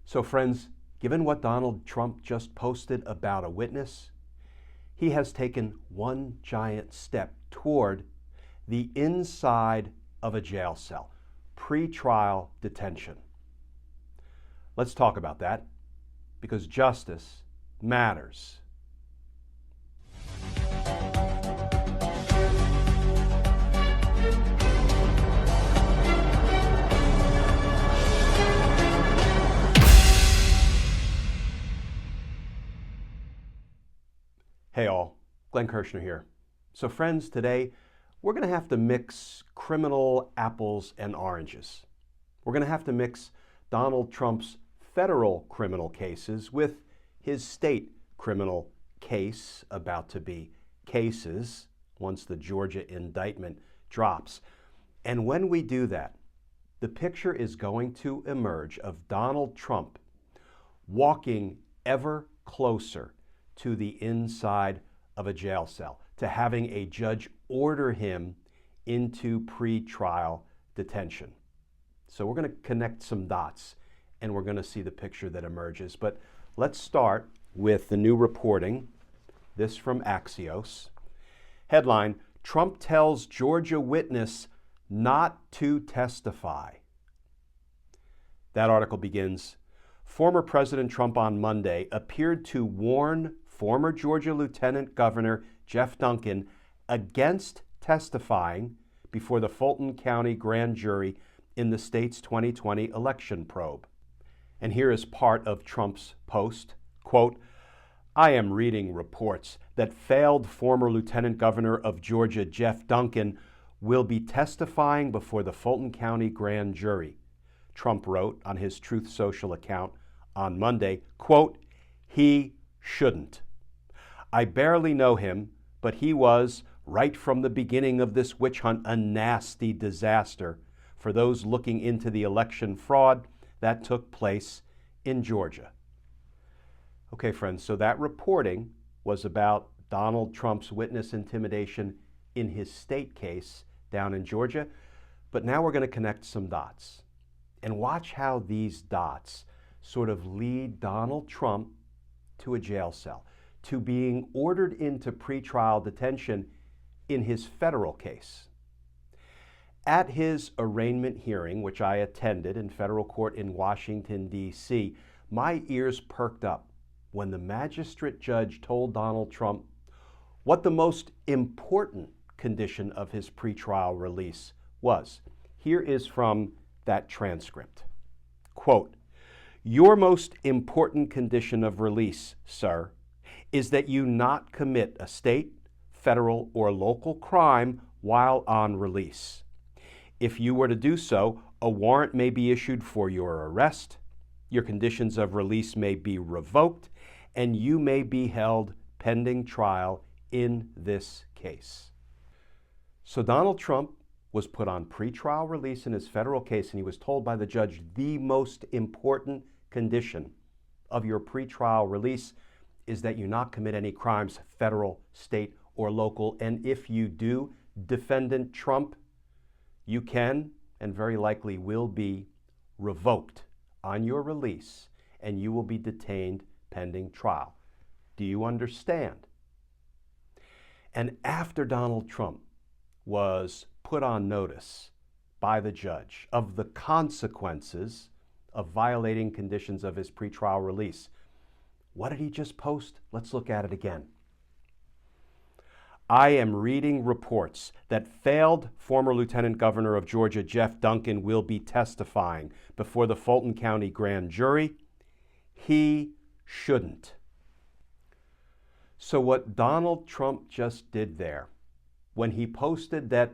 So friends, given what Donald Trump just posted about a witness, he has taken one giant step toward the inside of a jail cell, pretrial detention. Let's talk about that, because justice matters. Hey all, Glenn Kirshner here. So friends, today we're going to have to mix criminal apples and oranges. We're going to have to mix Donald Trump's federal criminal cases with his state criminal case, about to be cases, once the Georgia indictment drops. And when we do that, the picture is going to emerge of Donald Trump walking ever closer to the inside of a jail cell, to having a judge order him into pretrial detention. So we're going to connect some dots and we're going to see the picture that emerges. But let's start with the new reporting, this from Axios. Headline, Trump tells Georgia witness not to testify. That article begins, former President Trump on Monday appeared to warn former Georgia Lieutenant Governor Jeff Duncan against testifying before the Fulton County grand jury in the state's 2020 election probe. And here is part of Trump's post, quote, I am reading reports that failed former Lieutenant Governor of Georgia Jeff Duncan will be testifying before the Fulton County grand jury. Trump wrote on his Truth Social account on Monday, quote, he shouldn't. I barely know him, but he was, right from the beginning of this witch hunt, a nasty disaster for those looking into the election fraud that took place in Georgia. Okay, friends, so that reporting was about Donald Trump's witness intimidation in his state case down in Georgia. But now we're going to connect some dots and watch how these dots sort of lead Donald Trump to a jail cell, to being ordered into pretrial detention in his federal case. At his arraignment hearing, which I attended in federal court in Washington, D.C., my ears perked up when the magistrate judge told Donald Trump what the most important condition of his pretrial release was. Here is from that transcript. Quote, your most important condition of release, sir, is that you not commit a state, federal, or local crime while on release. If you were to do so, a warrant may be issued for your arrest, your conditions of release may be revoked, and you may be held pending trial in this case. So Donald Trump was put on pretrial release in his federal case, and he was told by the judge the most important condition of your pretrial release is that you not commit any crimes, federal, state, or local. And if you do, defendant Trump, you can and very likely will be revoked on your release, and you will be detained pending trial. Do you understand? And after Donald Trump was put on notice by the judge of the consequences of violating conditions of his pretrial release, what did he just post? Let's look at it again. I am reading reports that failed former Lieutenant Governor of Georgia Jeff Duncan will be testifying before the Fulton County grand jury. He shouldn't. So what Donald Trump just did there, when he posted that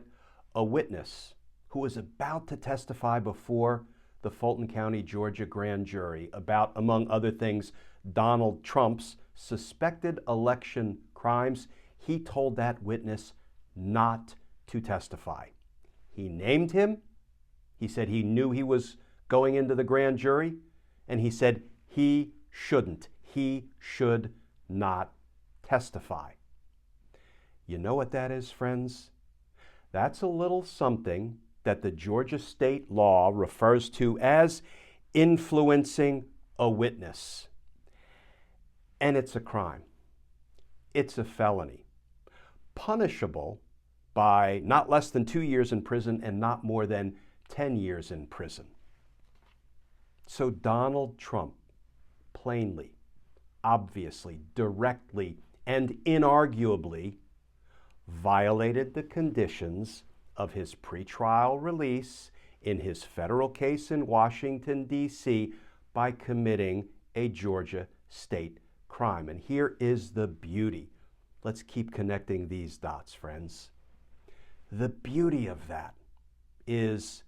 a witness who was about to testify before the Fulton County, Georgia grand jury about, among other things, Donald Trump's suspected election crimes, he told that witness not to testify. He named him. He said he knew he was going into the grand jury, and he said he shouldn't. He should not testify. You know what that is, friends? That's a little something that the Georgia state law refers to as influencing a witness. And it's a crime. It's a felony, punishable by not less than 2 years in prison and not more than 10 years in prison. So Donald Trump plainly, obviously, directly, and inarguably violated the conditions of his pretrial release in his federal case in Washington, D.C. by committing a Georgia state crime. And here is the beauty. Let's keep connecting these dots, friends. The beauty of that is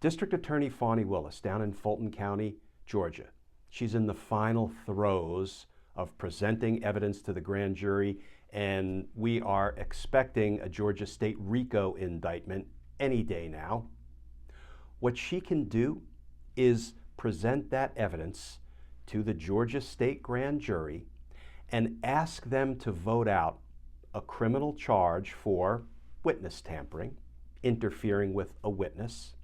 District Attorney Fani Willis down in Fulton County, Georgia. She's in the final throes of presenting evidence to the grand jury, and we are expecting a Georgia State RICO indictment any day now. What she can do is present that evidence to the Georgia State grand jury and ask them to vote out a criminal charge for witness tampering, interfering with a witness.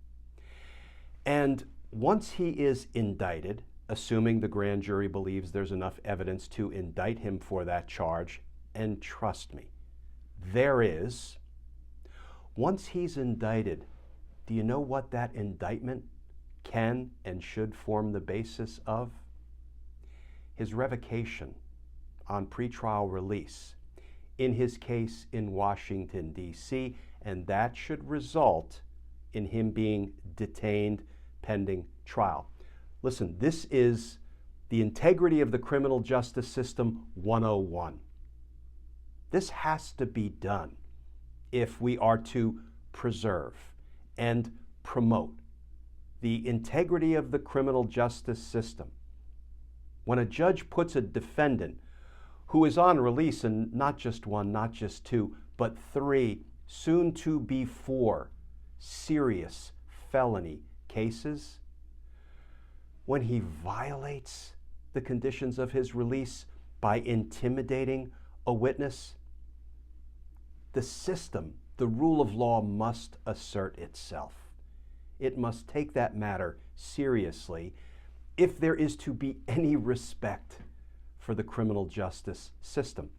And once he is indicted, assuming the grand jury believes there's enough evidence to indict him for that charge, and trust me, there is. Once he's indicted, do you know what that indictment can and should form the basis of? His revocation on pretrial release in his case in Washington, D.C., and that should result in him being detained pending trial. Listen, this is the integrity of the criminal justice system 101. This has to be done if we are to preserve and promote the integrity of the criminal justice system. When a judge puts a defendant who is on release in not just one, not just two, but 3, soon to be 4 serious felony cases, when he violates the conditions of his release by intimidating a witness, the system, the rule of law must assert itself. It must take that matter seriously if there is to be any respect for the criminal justice system.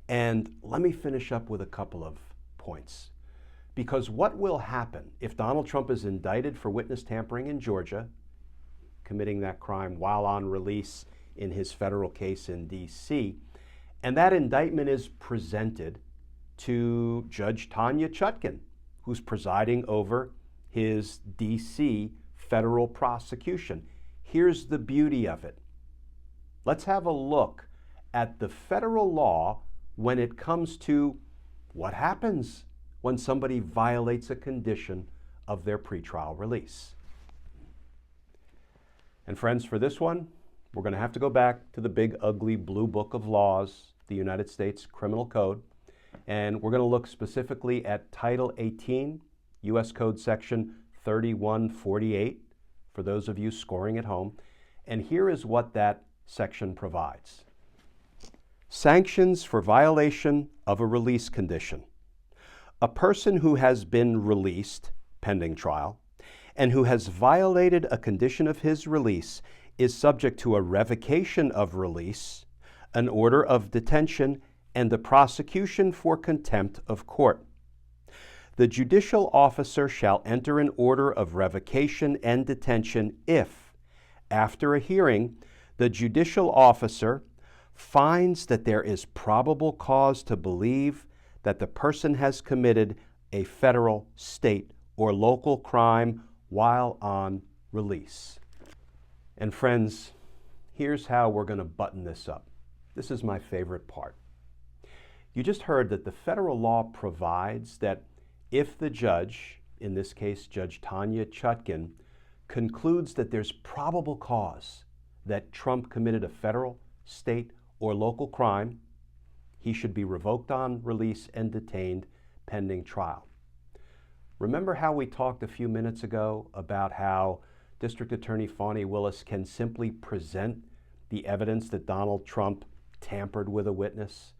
And let me finish up with a couple of points. Because what will happen if Donald Trump is indicted for witness tampering in Georgia, committing that crime while on release in his federal case in D.C., and that indictment is presented to Judge Tanya Chutkan, who's presiding over his D.C. federal prosecution. Here's the beauty of it. Let's have a look at the federal law when it comes to what happens when somebody violates a condition of their pretrial release. And friends, for this one, we're going to have to go back to the big, ugly blue book of laws, the United States Criminal Code, and we're going to look specifically at Title 18, U.S. Code Section 3148, for those of you scoring at home. And here is what that section provides. Sanctions for violation of a release condition. A person who has been released pending trial and who has violated a condition of his release is subject to a revocation of release, an order of detention, and a prosecution for contempt of court. The judicial officer shall enter an order of revocation and detention if, after a hearing, the judicial officer finds that there is probable cause to believe that the person has committed a federal, state, or local crime while on release. And friends, here's how we're going to button this up. This is my favorite part. You just heard that the federal law provides that if the judge, in this case Judge Tanya Chutkan, concludes that there's probable cause that Trump committed a federal, state, or local crime, he should be revoked on release and detained pending trial. Remember how we talked a few minutes ago about how District Attorney Fani Willis can simply present the evidence that Donald Trump tampered with a witness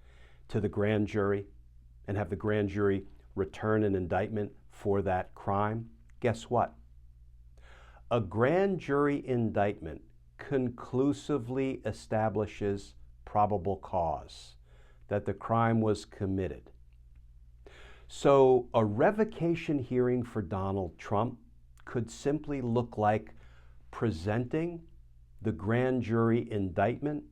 to the grand jury and have the grand jury return an indictment for that crime? Guess what? A grand jury indictment conclusively establishes probable cause that the crime was committed. So a revocation hearing for Donald Trump could simply look like presenting the grand jury indictment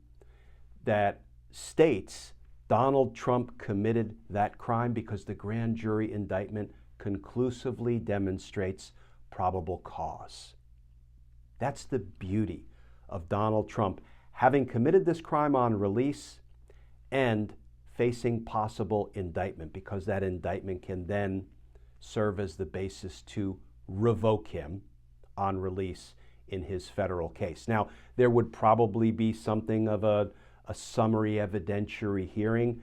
that states Donald Trump committed that crime because the grand jury indictment conclusively demonstrates probable cause. That's the beauty of Donald Trump having committed this crime on release and facing possible indictment, because that indictment can then serve as the basis to revoke him on release in his federal case. Now, there would probably be something of a summary evidentiary hearing,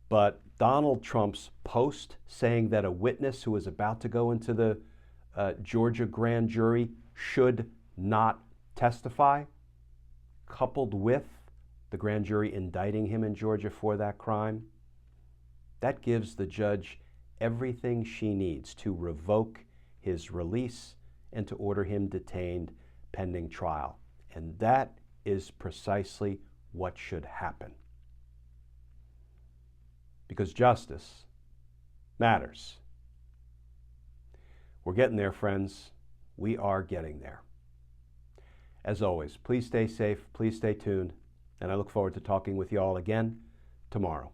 but Donald Trump's post saying that a witness who is about to go into the Georgia grand jury should not testify, coupled with the grand jury indicting him in Georgia for that crime, that gives the judge everything she needs to revoke his release and to order him detained pending trial. And that is precisely what should happen. Because justice matters. We're getting there, friends. We are getting there. As always, please stay safe, please stay tuned, and I look forward to talking with you all again tomorrow.